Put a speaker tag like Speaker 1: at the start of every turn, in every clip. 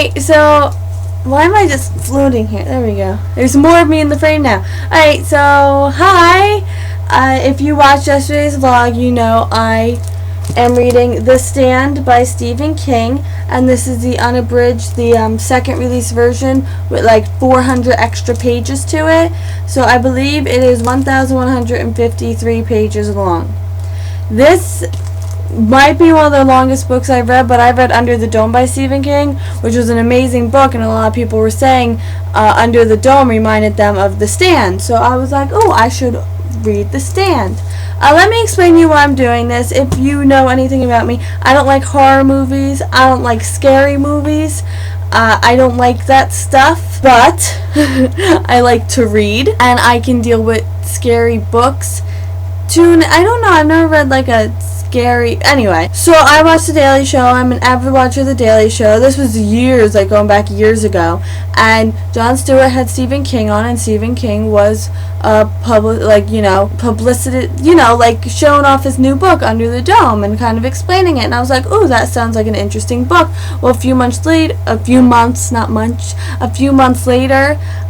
Speaker 1: Alright, so why am I just floating here? There we go. There's more of me in the frame now. Alright, so hi. If you watched yesterday's vlog, you know I am reading The Stand by Stephen King, and this is the unabridged, the second release version with like 400 extra pages to it. So I believe it is 1,153 pages long. This might be one of the longest books I've read, but I've read Under the Dome by Stephen King, which was an amazing book, and a lot of people were saying Under the Dome reminded them of The Stand. So I was like, oh, I should read The Stand. Let me explain to you why I'm doing this. If you know anything about me, I don't like horror movies. I don't like scary movies. I don't like that stuff, but I like to read, and I can deal with scary books. I don't know, I've never read like a scary, anyway. So I watched The Daily Show. I'm an avid watcher of The Daily Show. This was years, like going back years ago, and Jon Stewart had Stephen King on, and Stephen King was publicity, like showing off his new book Under the Dome and kind of explaining it, and I was like, ooh, that sounds like an interesting book. Well, a few months later,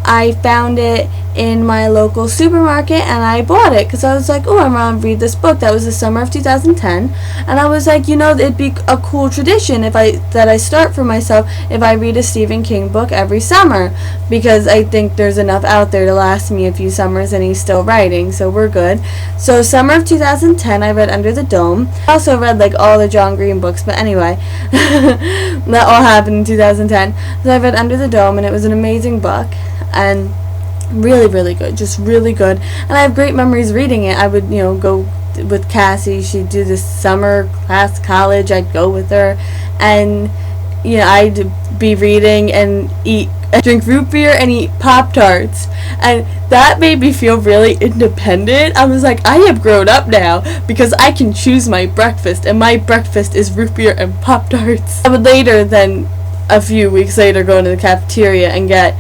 Speaker 1: I found it in my local supermarket, and I bought it because I was like, oh, I'm going to read this book. That was the summer of 2010, and I was like, it'd be a cool tradition that I start for myself if I read a Stephen King book every summer, because I think there's enough out there to last me a few summers, and he's still writing, so we're good. So summer of 2010, I read Under the Dome. I also read like all the John Green books, but anyway, that all happened in 2010. So I read Under the Dome, and it was an amazing book, and really, really good, just really good. And I have great memories reading it. I would, go with Cassie. She'd do this summer class, college. I'd go with her, and I'd be reading and drink root beer and eat Pop-Tarts, and that made me feel really independent. I was like, I have grown up now because I can choose my breakfast, and my breakfast is root beer and Pop-Tarts. I would later, then a few weeks later, go into the cafeteria and get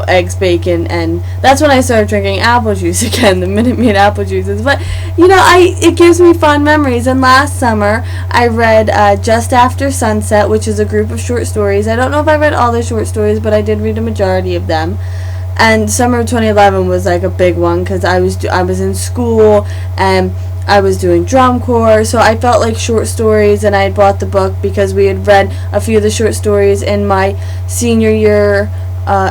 Speaker 1: eggs, bacon, and that's when I started drinking apple juice again, the Minute Maid apple juices. But it gives me fond memories. And last summer I read Just After Sunset, which is a group of short stories. I don't know if I read all the short stories, but I did read a majority of them. And summer of 2011 was like a big one because I was in school and I was doing drum corps, so I felt like short stories, and I had bought the book because we had read a few of the short stories in my senior year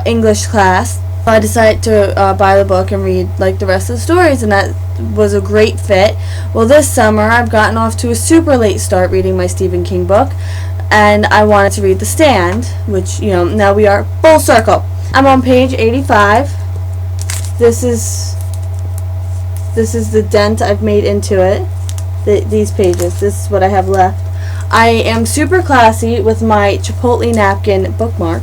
Speaker 1: English class. So I decided to buy the book and read like the rest of the stories, and that was a great fit. Well, this summer I've gotten off to a super late start reading my Stephen King book, and I wanted to read The Stand, which now we are full circle. I'm on page 85. This is the dent I've made into it. These pages. This is what I have left. I am super classy with my Chipotle napkin bookmark.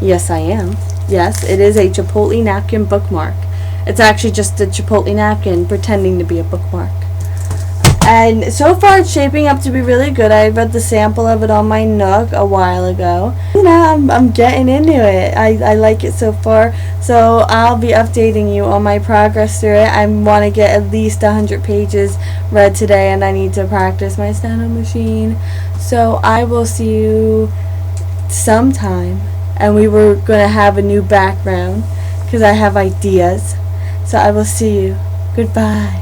Speaker 1: Yes, I am. Yes, it is a Chipotle napkin bookmark. It's actually just a Chipotle napkin pretending to be a bookmark. And so far it's shaping up to be really good. I read the sample of it on my Nook a while ago. I'm getting into it. I like it so far. So I'll be updating you on my progress through it. I want to get at least 100 pages read today, and I need to practice my steno machine. So I will see you sometime. And we were going to have a new background because I have ideas. So I will see you. Goodbye.